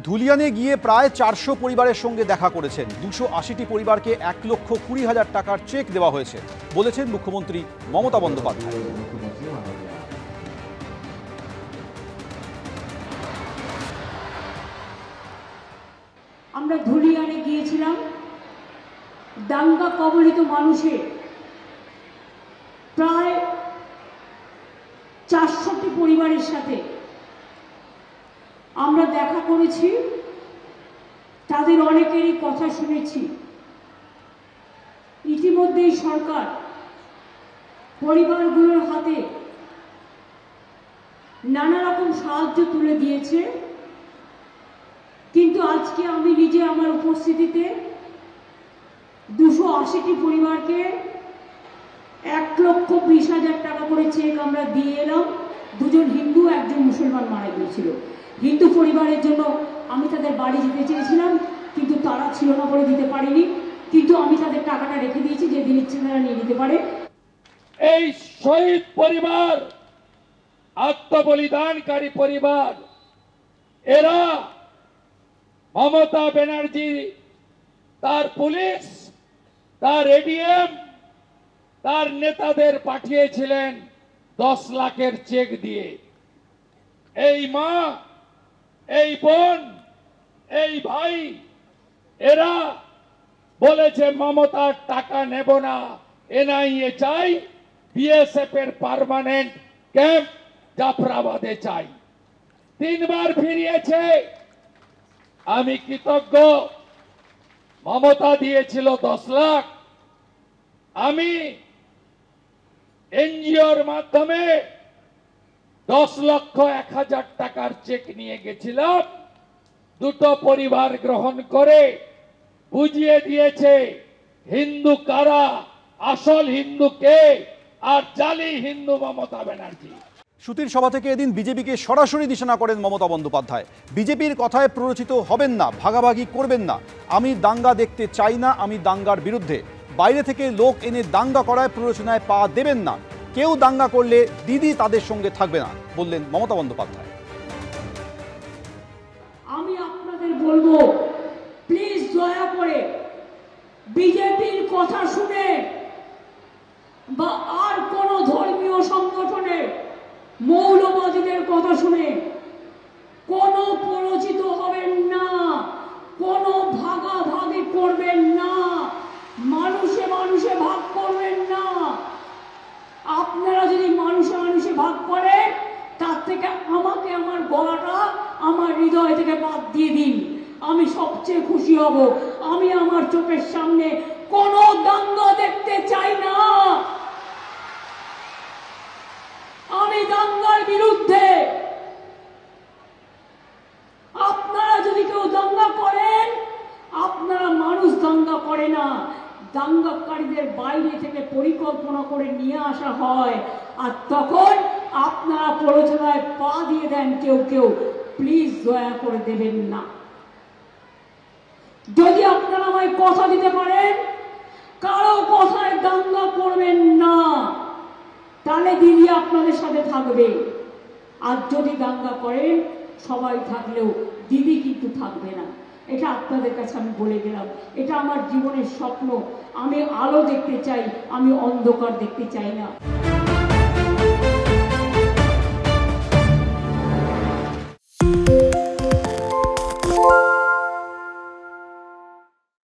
ধুলিয়ানে গিয়ে প্রায় 400 পরিবারের সঙ্গে দেখা করেছেন। 280টি পরিবারকে 1,20,000 টাকার চেক দেওয়া হয়েছে বলেছেন মুখ্যমন্ত্রী মমতা বন্দ্যোপাধ্যায়। আমরা ধুলিয়ানে গিয়েছিলাম দাঙ্গা কবলিত মানুষের প্রায় 400টি পরিবারের সাথে আমরা দেখা করেছি, তাদের অনেকেরই কথা শুনেছি। ইতিমধ্যেই সরকার পরিবারগুলোর হাতে নানা রকম সাহায্য তুলে দিয়েছে, কিন্তু আজকে আমি নিজে আমার উপস্থিতিতে 280টি পরিবারকে 1,20,000 টাকা করে চেক আমরা দিয়ে এলাম। দুজন হিন্দু, একজন মুসলমান মারা গিয়েছিল। হিন্দু পরিবারের জন্য আমি তাদের বাড়ি দিতে চেয়েছিলাম, কিন্তু তারা ছিল না বলে দিতে পারিনি, কিন্তু আমি তাদের টাকাটা রেখে দিয়েছি, যে দিন ইচ্ছে তারা নিয়ে নিতে পারে। এই শহীদ পরিবার, আত্মবলিদানকারী পরিবার, এরা মমতা ব্যানার্জি, তার পুলিশ, তার এডিএম, তার নেতাদের পাঠিয়েছিলেন 10 লাখের চেক দিয়ে। এই মা, এই বোন, এই ভাই, এরা বলেছে মমতার টাকা নেব না, এনআইএ চাই, বিএসএফ এর পার্মানেন্ট ক্যাম্প জাফরাবাদে চাই। 3 বার ফিরিয়েছে। আমি কৃতজ্ঞ। মমতা দিয়েছিল 10 লাখ, আমি এনজিওর মাধ্যমে 10,01,000 টাকার চেক নিয়ে গেছিলাম। দুটো পরিবার গ্রহণ করে বুঝিয়ে দিয়েছে হিন্দু কারা, আসল হিন্দু কে, আর জালি হিন্দু মমতা ব্যানার্জি। সুতির সভা থেকে এদিন বিজেপিকে সরাসরি নিশানা করেন মমতা বন্দ্যোপাধ্যায়। বিজেপির কথায় প্ররোচিত হবেন না, ভাগাভাগি করবেন না। আমি দাঙ্গা দেখতে চাই না, আমি দাঙ্গার বিরুদ্ধে। বাইরে থেকে লোক এনে দাঙ্গা করায় প্ররোচনায় পা দেবেন না। কেউ দাঙ্গা করলে দিদি তাদের সঙ্গে থাকবে না, বললেন মমতা বন্দ্যোপাধ্যায়। আমি আপনাদের বলবো, প্লিজ দয়া করে বিজেপির কথা শুনে বা আর কোন ধর্মীয় সংগঠনে মৌলবাদীদের কথা শুনে কোনো প্ররোচিত হবেন না, কোনো ভাগাভাগি করবেন না, মানুষে মানুষে ভাগ করবেন না। আপনারা যদি মানুষে মানুষে ভাগ করেন, তার থেকে আমাকে আমার গলাটা আমার হৃদয় থেকে বাদ দিয়ে দিন, আমি সবচেয়ে খুশি হব। আমি আমার চোখের সামনে কোনো দাঙ্গা দেখতে চাই না। আমি দাঙ্গার বিরুদ্ধে। আপনারা যদি কেউ দাঙ্গা করেন, আপনারা মানুষ দাঙ্গা করে না, দাঙ্গাকারীদের বাইরে থেকে পরিকল্পনা করে নিয়ে আসা হয়, আর তখন আপনারা প্ররোচনায় পা দিয়ে দেন কেউ কেউ। প্লিজ দয়া করে দেবেন না। যদি আপনারা আমায় কথা দিতে পারেন কারো কথায় দাঙ্গা করবেন না, তাহলে দিদি আপনাদের সাথে থাকবে। আর যদি দাঙ্গা করেন, সবাই থাকলেও দিদি কিন্তু থাকবে না। এটা আপনাদের কাছে আমি বলে গেলাম। এটা আমার জীবনের স্বপ্ন। আমি আলো দেখতে চাই, আমি অন্ধকার দেখতে চাই না।